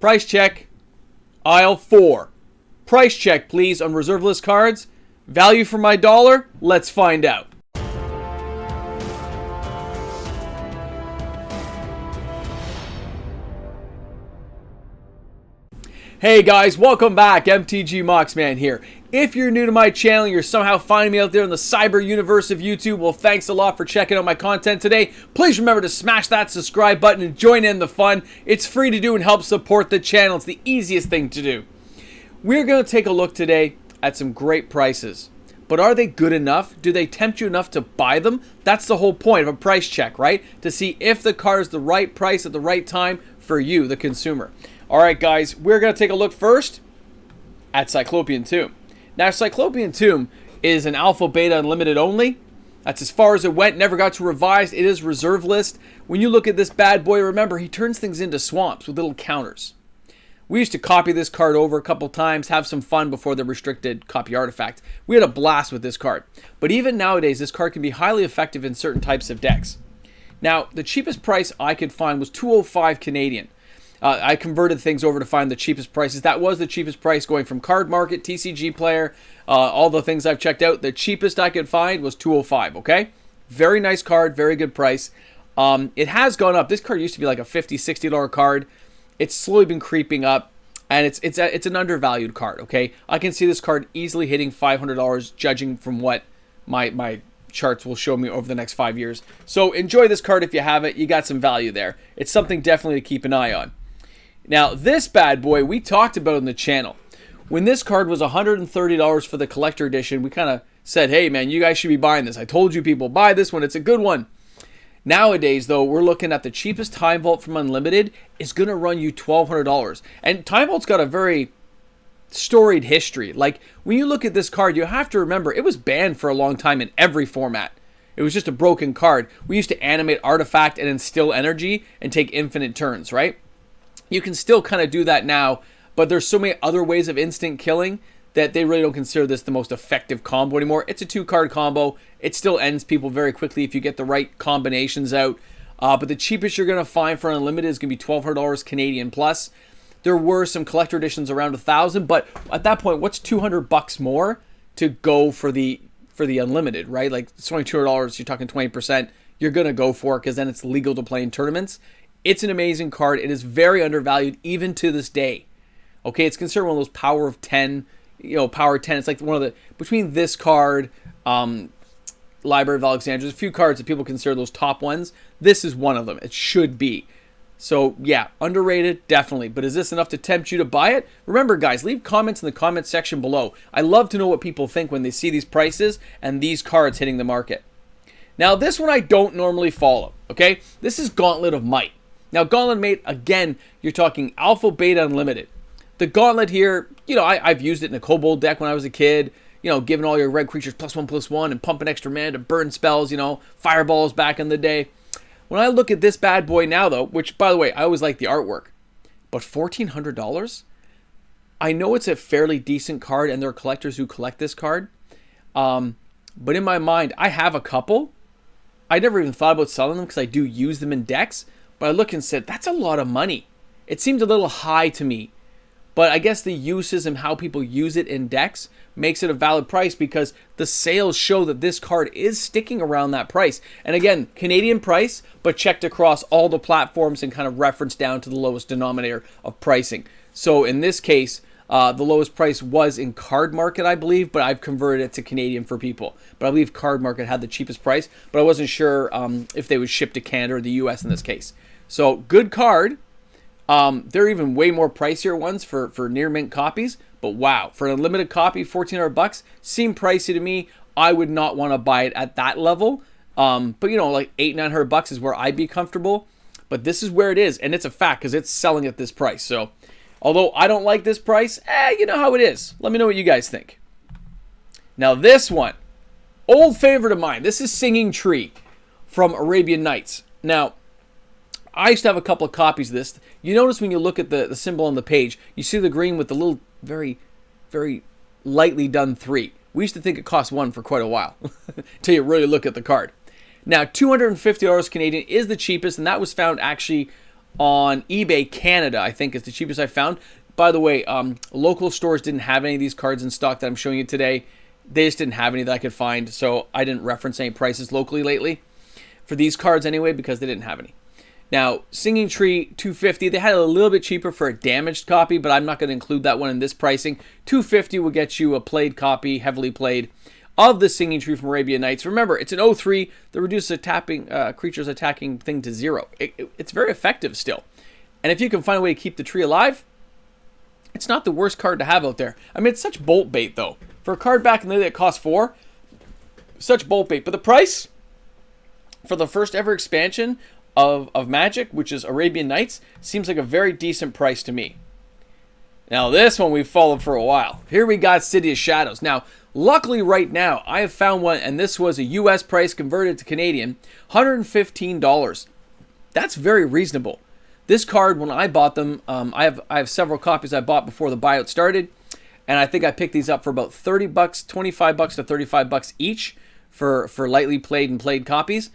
Price check. Aisle 4. Price check, please, on reserve list cards. Value for my dollar? Let's find out. Hey guys, welcome back. MTG Moxman here. If you're new to my channel, you're somehow finding me out there in the cyber universe of YouTube, well, thanks a lot for checking out my content today. Please remember to smash that subscribe button and join in the fun. It's free to do and help support the channel. It's the easiest thing to do. We're going to take a look today at some great prices. But are they good enough? Do they tempt you enough to buy them? That's the whole point of a price check, right? To see if the card is the right price at the right time for you, the consumer. Alright guys, we're going to take a look first at Cyclopean Tomb. Now Cyclopean Tomb is an alpha beta unlimited only. That's as far as it went, never got to revised. It is reserve list. When you look at this bad boy, remember he turns things into swamps with little counters. We used to copy this card over a couple times, have some fun before the restricted copy artifact. We had a blast with this card. But even nowadays, this card can be highly effective in certain types of decks. Now, the cheapest price I could find was $205 Canadian. I converted things over to find the cheapest prices. That was the cheapest price going from Card Market, TCG Player, all the things I've checked out. The cheapest I could find was $205, okay? Very nice card, very good price. It has gone up. This card used to be like a $50, $60 card. It's slowly been creeping up, and it's an undervalued card, okay? I can see this card easily hitting $500, judging from what my charts will show me over the next 5 years. So enjoy this card if you have it. You got some value there. It's something definitely to keep an eye on. Now, this bad boy, we talked about in the channel. When this card was $130 for the collector edition, we kind of said, hey, man, you guys should be buying this. I told you people, buy this one. It's a good one. Nowadays, though, we're looking at the cheapest Time Vault from Unlimited is going to run you $1,200. And Time Vault's got a very storied history. Like, when you look at this card, you have to remember, it was banned for a long time in every format. It was just a broken card. We used to animate Artifact and instill energy and take infinite turns, right? You can still kind of do that now, but there's so many other ways of instant killing that they really don't consider this the most effective combo anymore. It's a 2-card combo. It still ends people very quickly if you get the right combinations out. But the cheapest you're going to find for Unlimited is going to be $1,200 Canadian plus. There were some collector editions around $1,000, but at that point, what's $200 more to go for the Unlimited, right? Like, it's only $200. You're talking 20%. You're going to go for it because then it's legal to play in tournaments. It's an amazing card. It is very undervalued even to this day. Okay, it's considered one of those power of 10, power 10. It's like one of the, between this card, Library of Alexandria, there's a few cards that people consider those top ones. This is one of them. It should be. So, yeah, underrated, definitely. But is this enough to tempt you to buy it? Remember, guys, leave comments in the comment section below. I love to know what people think when they see these prices and these cards hitting the market. Now, this one I don't normally follow, okay? This is Gauntlet of Might. Now, Gauntlet Mate, again, you're talking Alpha, Beta, Unlimited. The Gauntlet here, I've used it in a Kobold deck when I was a kid. Giving all your red creatures +1/+1 and pumping extra mana to burn spells, fireballs back in the day. When I look at this bad boy now, though, which, by the way, I always like the artwork, but $1,400? I know it's a fairly decent card, and there are collectors who collect this card. But in my mind, I have a couple. I never even thought about selling them because I do use them in decks. But I looked and said, that's a lot of money. It seemed a little high to me. But I guess the uses and how people use it in decks makes it a valid price because the sales show that this card is sticking around that price. And again, Canadian price, but checked across all the platforms and kind of referenced down to the lowest denominator of pricing. So in this case, the lowest price was in Card Market, I believe, but I've converted it to Canadian for people. But I believe Card Market had the cheapest price, but I wasn't sure if they would ship to Canada or the US in this case. So, good card. There are even way more pricier ones for near mint copies. But wow, for an unlimited copy, $1,400 seemed pricey to me. I would not want to buy it at that level. But like $800-900 is where I'd be comfortable. But this is where it is, and it's a fact because it's selling at this price. So, although I don't like this price, you know how it is. Let me know what you guys think. Now this one, old favorite of mine. This is Singing Tree from Arabian Nights. Now, I used to have a couple of copies of this. You notice when you look at the symbol on the page, you see the green with the little, very, very lightly done 3. We used to think it cost 1 for quite a while, until you really look at the card. Now, $250 Canadian is the cheapest, and that was found actually on eBay Canada, I think is the cheapest I found. By the way, local stores didn't have any of these cards in stock that I'm showing you today. They just didn't have any that I could find, so I didn't reference any prices locally lately for these cards anyway, because they didn't have any. Now, Singing Tree, $250. They had it a little bit cheaper for a damaged copy, but I'm not going to include that one in this pricing. $250 will get you a played copy, heavily played, of the Singing Tree from Arabian Nights. Remember, it's an 03 that reduces creatures attacking thing to 0. It's very effective still. And if you can find a way to keep the tree alive, it's not the worst card to have out there. I mean, it's such bolt bait, though. For a card back in the day that cost 4, such bolt bait. But the price for the first ever expansion of Magic, which is Arabian Nights, seems like a very decent price to me. Now this one we've followed for a while. Here we got City of Shadows. Now, luckily right now, I have found one, and this was a US price converted to Canadian, $115. That's very reasonable. This card, when I bought them, I have several copies I bought before the buyout started, and I think I picked these up for about $30, $25 to $35 each for lightly played and played copies.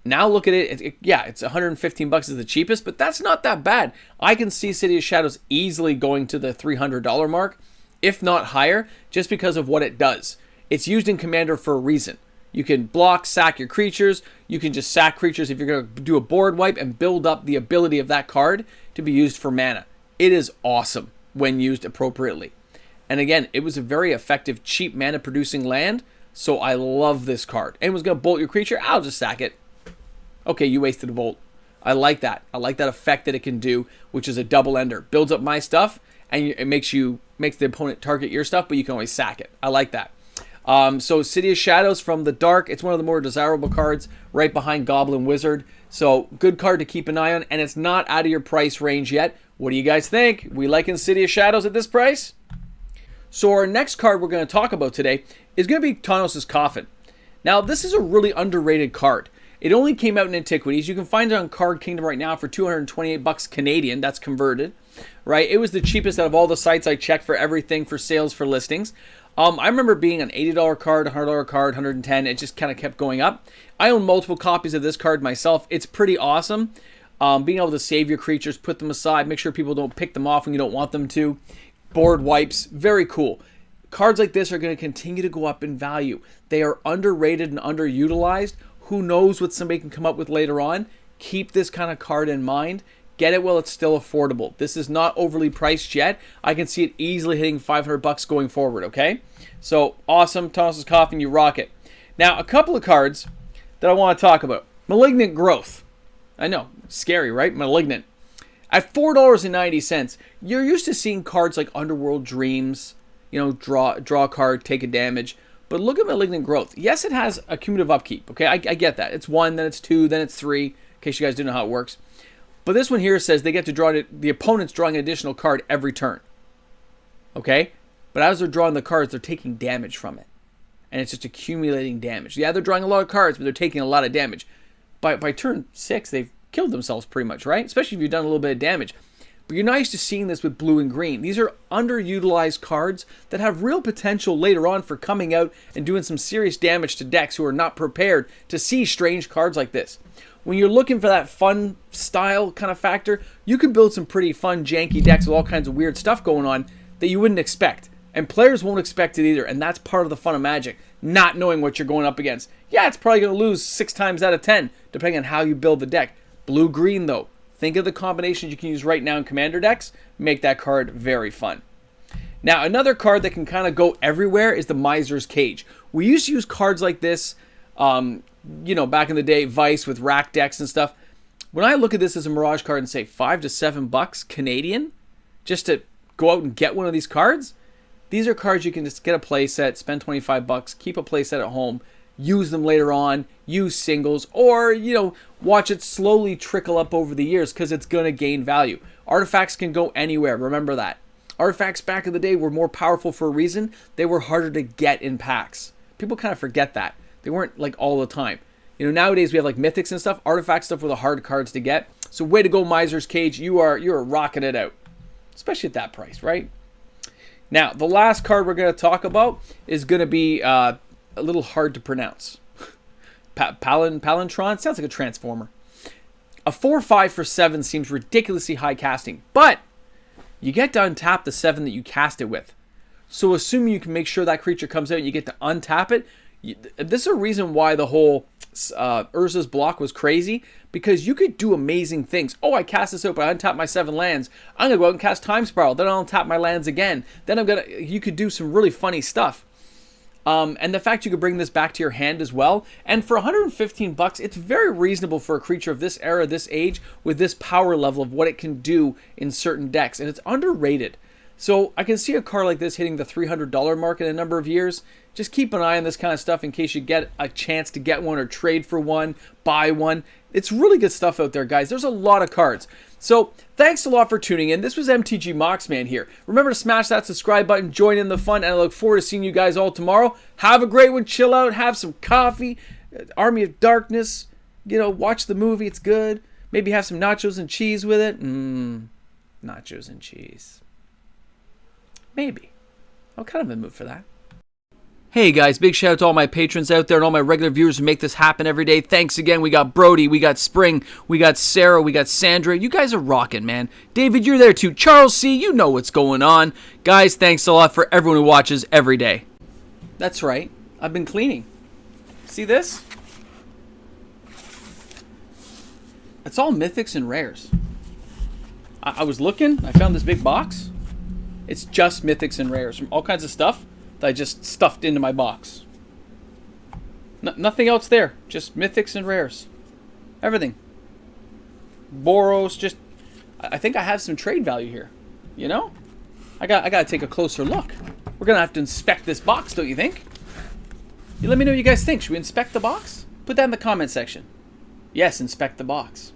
Now look at it. Yeah, it's $115 is the cheapest, but that's not that bad. I can see City of Shadows easily going to the $300 mark, if not higher, just because of what it does. It's used in Commander for a reason. You can block, sack your creatures. You can just sack creatures if you're going to do a board wipe and build up the ability of that card to be used for mana. It is awesome when used appropriately. And again, it was a very effective, cheap mana producing land, so I love this card. Anyone's going to bolt your creature? I'll just sack it. Okay, you wasted a bolt. I like that. I like that effect that it can do, which is a double ender. Builds up my stuff, and it makes the opponent target your stuff, but you can always sack it. I like that. So City of Shadows from the Dark, it's one of the more desirable cards, right behind Goblin Wizard. So good card to keep an eye on, and it's not out of your price range yet. What do you guys think? We liking City of Shadows at this price? So our next card we're going to talk about today is going to be Tawnos' Coffin. Now, this is a really underrated card. It only came out in Antiquities. You can find it on Card Kingdom right now for $228 Canadian. That's converted, right? It was the cheapest out of all the sites I checked for everything, for sales, for listings. I remember being an $80 card, $100 card, $110. It just kind of kept going up. I own multiple copies of this card myself. It's pretty awesome. Being able to save your creatures, put them aside, make sure people don't pick them off when you don't want them to. Board wipes, very cool. Cards like this are going to continue to go up in value. They are underrated and underutilized. Who knows what somebody can come up with later on? Keep this kind of card in mind. Get it while it's still affordable. This is not overly priced yet. I can see it easily hitting $500 going forward, okay? So, awesome. Tawnos' Coffin, you rock it. Now, a couple of cards that I want to talk about. Malignant Growth. I know, scary, right? Malignant. At $4.90, you're used to seeing cards like Underworld Dreams, you know, draw a card, take a damage. But look at Malignant Growth. Yes, it has a cumulative upkeep. Okay, I get that. It's 1, then it's 2, then it's 3, in case you guys don't know how it works. But this one here says they get to draw the opponent's drawing an additional card every turn. Okay? But as they're drawing the cards, they're taking damage from it. And it's just accumulating damage. Yeah, they're drawing a lot of cards, but they're taking a lot of damage. By turn 6, they've killed themselves pretty much, right? Especially if you've done a little bit of damage. But you're not used to seeing this with blue and green. These are underutilized cards that have real potential later on for coming out and doing some serious damage to decks who are not prepared to see strange cards like this. When you're looking for that fun style kind of factor, you can build some pretty fun, janky decks with all kinds of weird stuff going on that you wouldn't expect. And players won't expect it either, and that's part of the fun of Magic, not knowing what you're going up against. Yeah, it's probably going to lose 6 times out of 10, depending on how you build the deck. Blue-green, though. Think of the combinations you can use right now in Commander decks. Make that card very fun. Now, another card that can kind of go everywhere is the Miser's Cage. We used to use cards like this, you know, back in the day, Vice with rack decks and stuff. When I look at this as a Mirage card and say $5 to $7 Canadian, just to go out and get one of these cards, these are cards you can just get a play set, spend $25, keep a play set at home, use them later on, use singles, or, you know, watch it slowly trickle up over the years because it's going to gain value. Artifacts can go anywhere, remember that. Artifacts back in the day were more powerful for a reason. They were harder to get in packs. People kind of forget that. They weren't like all the time. You know, nowadays we have like mythics and stuff. Artifact stuff were the hard cards to get. So way to go, Miser's Cage. You're rocking it out. Especially at that price, right? Now, the last card we're going to talk about is going to be a little hard to pronounce. Palinchron sounds like a transformer. A 4/5 for 7 seems ridiculously high casting, but you get to untap the 7 that you cast it with. So assuming you can make sure that creature comes out and you get to untap it, this is a reason why the whole Urza's block was crazy, because you could do amazing things. Oh, I cast this out, but I untap my 7 lands. I'm going to go out and cast Time Spiral. Then I'll untap my lands again. Then you could do some really funny stuff. And the fact you could bring this back to your hand as well. And for 115 bucks, it's very reasonable for a creature of this era, this age, with this power level of what it can do in certain decks. And it's underrated. So I can see a card like this hitting the $300 mark in a number of years. Just keep an eye on this kind of stuff in case you get a chance to get one or trade for one, buy one. It's really good stuff out there, guys. There's a lot of cards. So thanks a lot for tuning in. This was MTG Moxman here. Remember to smash that subscribe button, join in the fun, and I look forward to seeing you guys all tomorrow. Have a great one. Chill out. Have some coffee. Army of Darkness. You know, watch the movie. It's good. Maybe have some nachos and cheese with it. Nachos and cheese. Maybe. I'm kind of in the mood for that. Hey guys, big shout out to all my patrons out there and all my regular viewers who make this happen every day. Thanks again. We got Brody, we got Spring, we got Sarah, we got Sandra. You guys are rocking, man. David, you're there too. Charles C., you know what's going on. Guys, thanks a lot for everyone who watches every day. That's right. I've been cleaning. See this? It's all mythics and rares. I was looking. I found this big box. It's just mythics and rares from all kinds of stuff that I just stuffed into my box. Nothing else there. Just mythics and rares. Everything. Boros. Just, I think I have some trade value here. You know? I got to take a closer look. We're going to have to inspect this box, don't you think? You let me know what you guys think. Should we inspect the box? Put that in the comment section. Yes, inspect the box.